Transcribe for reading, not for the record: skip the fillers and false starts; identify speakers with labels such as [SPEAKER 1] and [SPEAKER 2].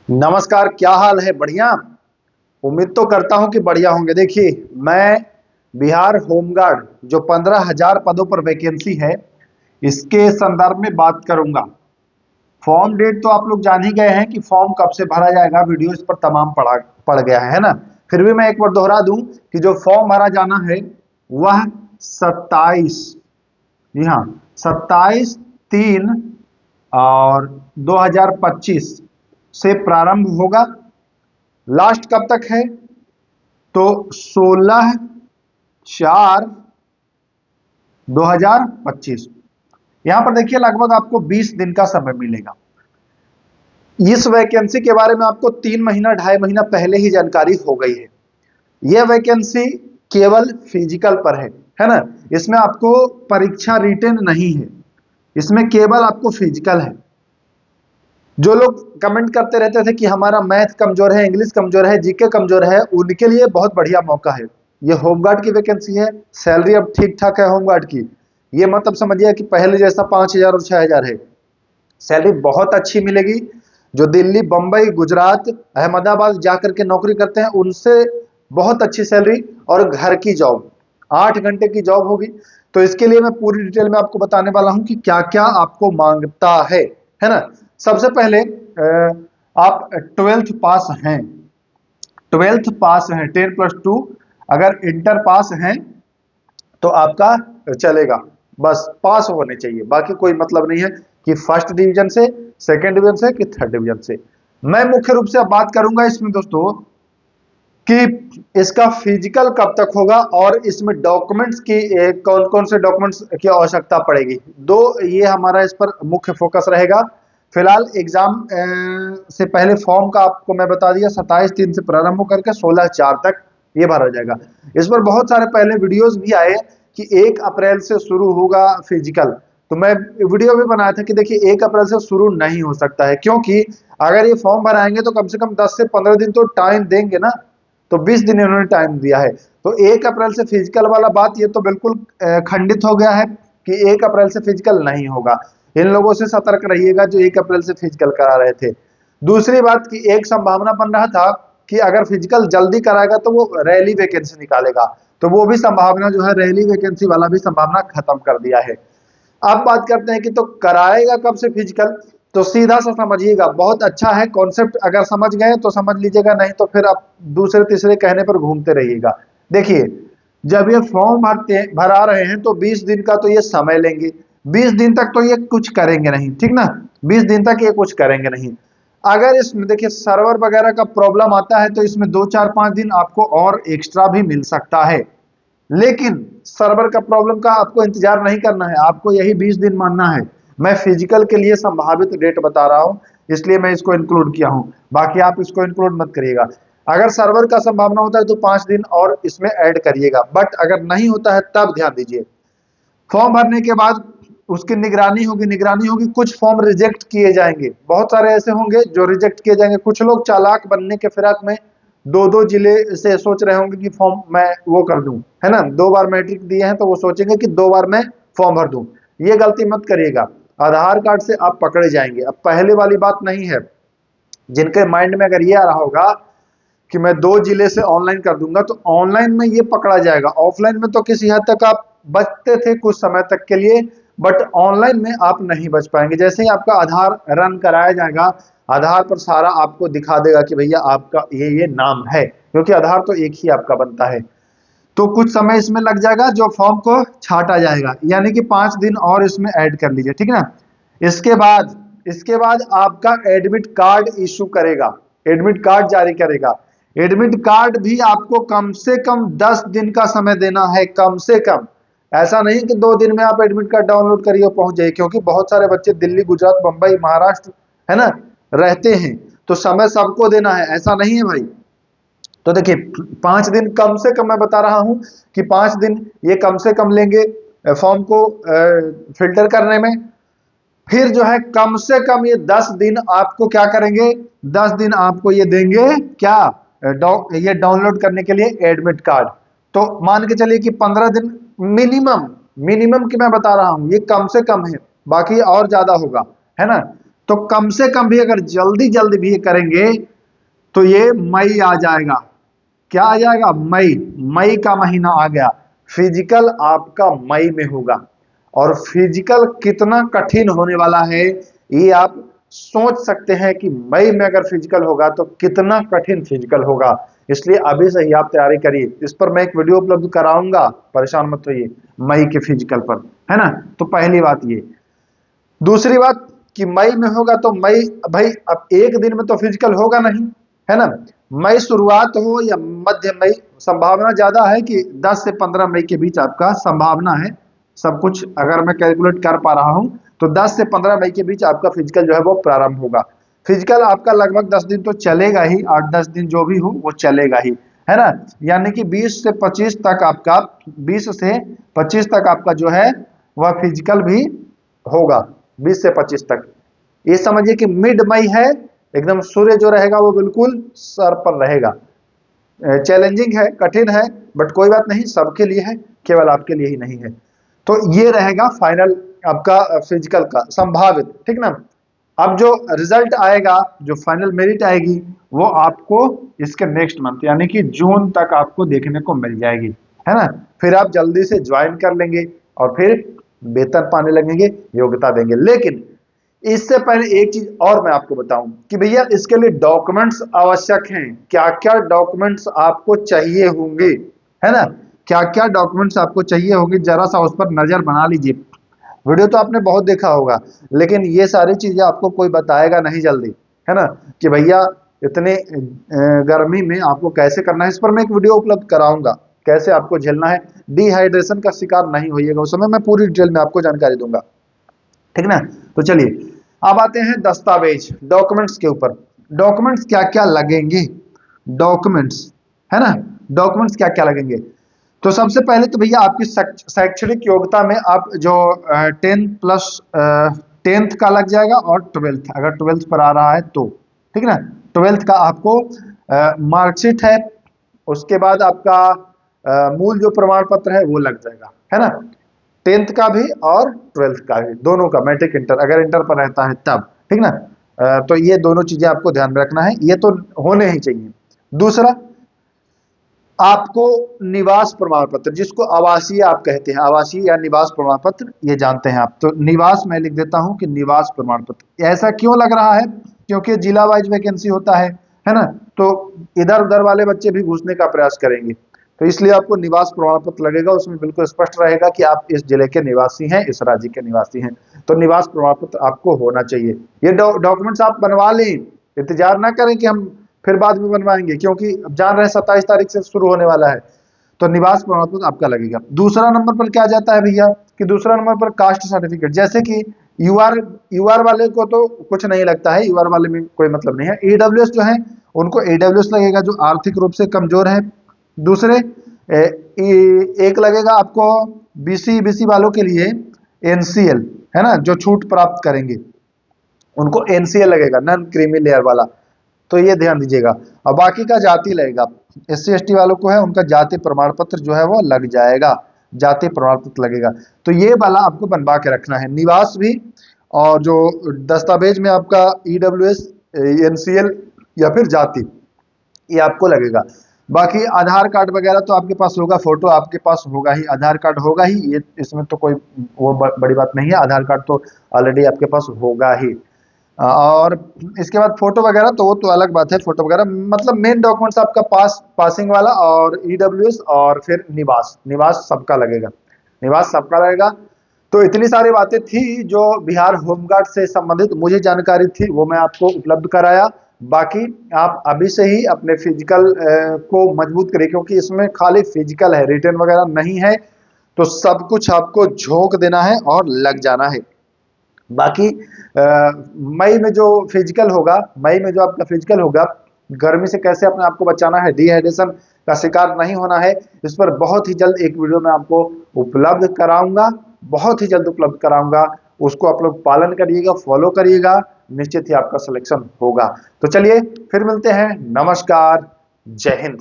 [SPEAKER 1] नमस्कार, क्या हाल है? बढ़िया। उम्मीद तो करता हूं कि बढ़िया होंगे। देखिए, मैं बिहार होमगार्ड जो 15,000 पदों पर वैकेंसी है, इसके संदर्भ में बात करूंगा। फॉर्म डेट तो आप लोग जान ही गए हैं कि फॉर्म कब से भरा जाएगा। वीडियो इस पर तमाम पड़ गया है ना। फिर भी मैं एक बार दोहरा दूं कि जो फॉर्म भरा जाना है वह 27, जी हाँ, 27/3 और 2025 से प्रारंभ होगा। लास्ट कब तक है? तो 16/4/2025। यहां पर देखिए, लगभग आपको 20 दिन का समय मिलेगा। इस वैकेंसी के बारे में आपको 3 महीना 2.5 महीना पहले ही जानकारी हो गई है। यह वैकेंसी केवल फिजिकल पर है ना। इसमें आपको परीक्षा रिटेन नहीं है, इसमें केवल आपको फिजिकल है। जो लोग कमेंट करते रहते थे कि हमारा मैथ कमजोर है, इंग्लिश कमजोर है, जीके कमजोर है, उनके लिए बहुत बढ़िया मौका है। ये होमगार्ड की वैकेंसी है। सैलरी अब ठीक ठाक है होमगार्ड की। ये मतलब समझिए कि पहले जैसा 5,000 और 6,000 है। सैलरी बहुत अच्छी मिलेगी। जो दिल्ली, बंबई, गुजरात, अहमदाबाद जाकर के नौकरी करते हैं, उनसे बहुत अच्छी सैलरी। और घर की जॉब, 8 घंटे की जॉब होगी। तो इसके लिए मैं पूरी डिटेल में आपको बताने वाला हूं कि क्या क्या आपको मांगता है ना। सबसे पहले आप 12th पास हैं। 12th पास हैं, 10+2। अगर इंटर पास हैं तो आपका चलेगा। बस पास होने चाहिए, बाकी कोई मतलब नहीं है कि फर्स्ट डिवीजन से, सेकंड डिवीजन से कि थर्ड डिवीजन से। मैं मुख्य रूप से अब बात करूंगा इसमें दोस्तों कि इसका फिजिकल कब तक होगा और इसमें डॉक्यूमेंट्स की कौन कौन से डॉक्यूमेंट्स की आवश्यकता पड़ेगी। दो, ये हमारा इस पर मुख्य फोकस रहेगा। फिलहाल एग्जाम से पहले फॉर्म का आपको मैं बता दिया, 27/3 से प्रारंभ होकर के 16/4 तक ये भरा जाएगा। इस पर बहुत सारे पहले वीडियोस भी आए कि 1 अप्रैल से शुरू होगा फिजिकल। तो मैं वीडियो भी बनाया था कि देखिए 1 अप्रैल से शुरू नहीं हो सकता है, क्योंकि अगर ये फॉर्म भराएंगे तो कम से कम 10 से 15 दिन तो टाइम देंगे ना। तो 20 दिन इन्होंने टाइम दिया है। तो 1 अप्रैल से फिजिकल वाला बात ये तो बिल्कुल खंडित हो गया है कि 1 अप्रैल से फिजिकल नहीं होगा। इन लोगों से सतर्क रहिएगा जो 1 अप्रैल से फिजिकल करा रहे थे। दूसरी बात की एक संभावना बन रहा था कि अगर फिजिकल जल्दी कराएगा तो वो रैली वैकेंसी निकालेगा। तो वो भी संभावना जो है, रैली वैकेंसी वाला भी संभावना खत्म कर दिया है। अब बात करते हैं कि तो कराएगा कब से फिजिकल। तो सीधा सा समझिएगा, बहुत अच्छा है कॉन्सेप्ट। अगर समझ गए तो समझ लीजिएगा, नहीं तो फिर आप दूसरे तीसरे कहने पर घूमते रहिएगा। देखिए, जब ये फॉर्म भरा रहे हैं तो 20 दिन का तो ये समय लेंगे। 20 दिन तक तो ये कुछ करेंगे नहीं, ठीक ना। 20 दिन तक ये कुछ करेंगे नहीं। अगर इसमें देखिए सर्वर वगैरह का प्रॉब्लम आता है तो इसमें 2 4 5 दिन आपको और एक्स्ट्रा भी मिल सकता है। लेकिन सर्वर का प्रॉब्लम का आपको इंतजार नहीं करना है, आपको यही 20 दिन मानना है। मैं फिजिकल के लिए संभावित डेट बता रहा हूं, इसलिए मैं इसको इंक्लूड किया हूं। बाकी आप इसको इंक्लूड मत करिएगा। अगर सर्वर का संभावना होता है तो 5 दिन और इसमें ऐड करिएगा, बट अगर नहीं होता है तब ध्यान दीजिए। फॉर्म भरने के बाद उसकी निगरानी होगी, निगरानी होगी। कुछ फॉर्म रिजेक्ट किए जाएंगे, बहुत सारे ऐसे होंगे जो रिजेक्ट किए जाएंगे। कुछ लोग चालाक बनने के फिराक में दो दो जिले से सोच रहे होंगे कि फॉर्म मैं वो कर दूं, है ना। 2 बार मैट्रिक दिए हैं तो वो सोचेंगे कि 2 बार मैं फॉर्म भर दूं। ये गलती मत करिएगा, आधार कार्ड से आप पकड़े जाएंगे। अब पहले वाली बात नहीं है। जिनके माइंड में अगर ये आ रहा होगा कि मैं 2 जिले से ऑनलाइन कर दूंगा, तो ऑनलाइन में ये पकड़ा जाएगा। ऑफलाइन में तो किसी हद तक आप बचते थे कुछ समय तक के लिए, बट ऑनलाइन में आप नहीं बच पाएंगे। जैसे ही आपका आधार रन कराया जाएगा, आधार पर सारा आपको दिखा देगा कि भैया आपका ये नाम है, क्योंकि आधार तो एक ही आपका बनता है। तो कुछ समय इसमें लग जाएगा जो फॉर्म को छांटा जाएगा, यानी कि 5 दिन और इसमें ऐड कर लीजिए, ठीक है ना। इसके बाद आपका एडमिट कार्ड इशू करेगा, एडमिट कार्ड जारी करेगा। एडमिट कार्ड भी आपको कम से कम 10 दिन का समय देना है, कम से कम। ऐसा नहीं कि 2 दिन में आप एडमिट कार्ड डाउनलोड करिए और पहुंच जाइए, क्योंकि बहुत सारे बच्चे दिल्ली, गुजरात, मुंबई, महाराष्ट्र, है ना, रहते हैं। तो समय सबको देना है, ऐसा नहीं है भाई। तो देखिए, 5 दिन कम से कम मैं बता रहा हूं कि 5 दिन ये कम से कम लेंगे फॉर्म को फिल्टर करने में। फिर जो है कम से कम ये 10 दिन आपको क्या करेंगे, 10 दिन आपको ये देंगे क्या, ये डाउनलोड करने के लिए एडमिट कार्ड। तो मान के चलिए कि 15 दिन मिनिमम, मिनिमम की मैं बता रहा हूं, ये कम से कम है, बाकी और ज्यादा होगा, है ना। तो कम से कम भी अगर जल्दी जल्दी भी ये करेंगे तो ये मई आ जाएगा। क्या आ जाएगा? मई। मई का महीना आ गया, फिजिकल आपका मई में होगा। और फिजिकल कितना कठिन होने वाला है ये आप सोच सकते हैं कि मई में अगर फिजिकल होगा तो कितना कठिन फिजिकल होगा। इसलिए अभी से ही आप तैयारी करिए। इस पर मैं एक वीडियो उपलब्ध कराऊंगा, परेशान मत होइए, मई के फिजिकल पर, है ना। तो पहली बात ये। दूसरी बात कि मई में होगा तो मई, भाई अब एक दिन में तो फिजिकल होगा नहीं, है ना। मई शुरुआत हो या मध्य मई, संभावना ज्यादा है कि 10 से 15 मई के बीच आपका संभावना है। सब कुछ अगर मैं कैलकुलेट कर पा रहा हूं तो 10 से 15 मई के बीच आपका फिजिकल जो है वो प्रारंभ होगा। फिजिकल आपका लगभग 10 दिन तो चलेगा ही, 8-10 दिन जो भी हो वो चलेगा ही, है ना। यानी कि 20 से 25 तक आपका, 20 से 25 तक आपका जो है वह फिजिकल भी होगा। 20 से 25 तक ये समझिए कि मिड मई है, एकदम सूर्य जो रहेगा वो बिल्कुल सर पर रहेगा। चैलेंजिंग है, कठिन है, बट कोई बात नहीं, सबके लिए है, केवल आपके लिए ही नहीं है। तो ये रहेगा फाइनल आपका फिजिकल का संभावित, ठीक ना। अब जो रिजल्ट आएगा, जो फाइनल मेरिट आएगी, वो आपको इसके नेक्स्ट मंथ यानी कि जून तक आपको देखने को मिल जाएगी, है ना। फिर आप जल्दी से ज्वाइन कर लेंगे और फिर वेतन पाने लगेंगे, योग्यता देंगे। लेकिन इससे पहले एक चीज और मैं आपको बताऊं कि भैया इसके लिए डॉक्यूमेंट्स आवश्यक हैं। क्या क्या डॉक्यूमेंट्स आपको चाहिए होंगे, है ना। क्या क्या डॉक्यूमेंट्स आपको चाहिए होंगे, जरा सा उस पर नजर बना लीजिए। वीडियो तो आपने बहुत देखा होगा, लेकिन ये सारी चीजें आपको कोई बताएगा नहीं जल्दी, है ना, कि भैया इतने गर्मी में आपको कैसे करना है। इस पर मैं एक वीडियो उपलब्ध कराऊंगा, कैसे आपको झेलना है, डिहाइड्रेशन का शिकार नहीं होइएगा। उस समय मैं पूरी डिटेल में आपको जानकारी दूंगा, ठीक ना। तो चलिए अब आते हैं दस्तावेज, डॉक्यूमेंट्स के ऊपर। डॉक्यूमेंट्स क्या क्या लगेंगे, डॉक्यूमेंट्स, है ना, डॉक्यूमेंट्स क्या क्या लगेंगे। तो सबसे पहले तो भैया आपकी शैक्षणिक योग्यता में आप जो 10 प्लस 10th का लग जाएगा, और 12th अगर 12th पर आ रहा है तो, ठीक है ना। 12th का आपको मार्कशीट है, उसके बाद आपका मूल जो प्रमाण पत्र है वो लग जाएगा, है ना। 10th का भी और 12th का भी, दोनों का, मैट्रिक इंटर अगर इंटर पर रहता है तब, ठीक ना। तो ये दोनों चीजें आपको ध्यान में रखना है, ये तो होने ही चाहिए। दूसरा, आपको निवास प्रमाण पत्र, जिसको आवासीय आप कहते हैं, आवासीय या निवास प्रमाण पत्र, ये जानते हैं आप। तो निवास मैं लिख देता हूं कि निवास प्रमाण पत्र। ऐसा क्यों लग रहा है? क्योंकि जिला वाइज वैकेंसी होता है ना। तो इधर उधर वाले बच्चे भी घुसने का प्रयास करेंगे, तो इसलिए आपको निवास प्रमाण पत्र लगेगा। उसमें बिल्कुल स्पष्ट रहेगा कि आप इस जिले के निवासी हैं, इस राज्य के निवासी हैं। तो निवास प्रमाण पत्र आपको होना चाहिए। ये डॉक्यूमेंट्स आप बनवा लें, इंतजार ना करें कि हम फिर बाद में बनवाएंगे, क्योंकि अब जान रहे हैं 27 तारीख से शुरू होने वाला है। तो निवास प्रमाण पत्र आपका लगेगा। दूसरा नंबर पर क्या जाता है भैया, कि दूसरा नंबर पर कास्ट सर्टिफिकेट। जैसे कि यूआर वाले को तो कुछ नहीं लगता है, यूआर वाले में कोई मतलब नहीं है। ईडब्ल्यूएस जो है उनको ईडब्ल्यूएस लगेगा, जो आर्थिक रूप से कमजोर है। दूसरे एक लगेगा आपको बीसी वालों के लिए एनसीएल, है ना, जो छूट प्राप्त करेंगे उनको एनसीएल लगेगा, नॉन क्रीमी लेयर वाला। तो ये ध्यान दीजिएगा। और बाकी का जाति लगेगा, एससी एसटी वालों को है उनका जाति प्रमाण पत्र जो है वो लग जाएगा, जाति प्रमाण पत्र लगेगा। तो ये वाला आपको बनवा के रखना है, निवास भी, और जो दस्तावेज में आपका ईडब्ल्यूएस, एनसीएल या फिर जाति, ये आपको लगेगा। बाकी आधार कार्ड वगैरह तो आपके पास होगा, फोटो आपके पास होगा ही, आधार कार्ड होगा ही, ये इसमें तो कोई वो बड़ी बात नहीं है। आधार कार्ड तो ऑलरेडी आपके पास होगा ही। और इसके बाद फोटो वगैरह तो वो तो अलग बात है, फोटो वगैरह मतलब मेन डॉक्यूमेंट्स आपका पासिंग वाला और ईडब्ल्यूएस और फिर निवास सबका लगेगा, निवास सबका लगेगा। तो इतनी सारी बातें थी जो बिहार होमगार्ड से संबंधित मुझे जानकारी थी, वो मैं आपको उपलब्ध कराया। बाकी आप अभी से ही अपने फिजिकल को मजबूत करिए, क्योंकि इसमें खाली फिजिकल है, रिटर्न वगैरह नहीं है। तो सब कुछ आपको झोंक देना है और लग जाना है। बाकी मई में जो फिजिकल होगा, मई में जो आपका फिजिकल होगा, गर्मी से कैसे अपने आप को बचाना है, डिहाइड्रेशन का शिकार नहीं होना है, इस पर बहुत ही जल्द एक वीडियो मैं आपको उपलब्ध कराऊंगा, बहुत ही जल्द उपलब्ध कराऊंगा। उसको आप लोग पालन करिएगा, फॉलो करिएगा, निश्चित ही आपका सिलेक्शन होगा। तो चलिए फिर मिलते हैं, नमस्कार, जय हिंद।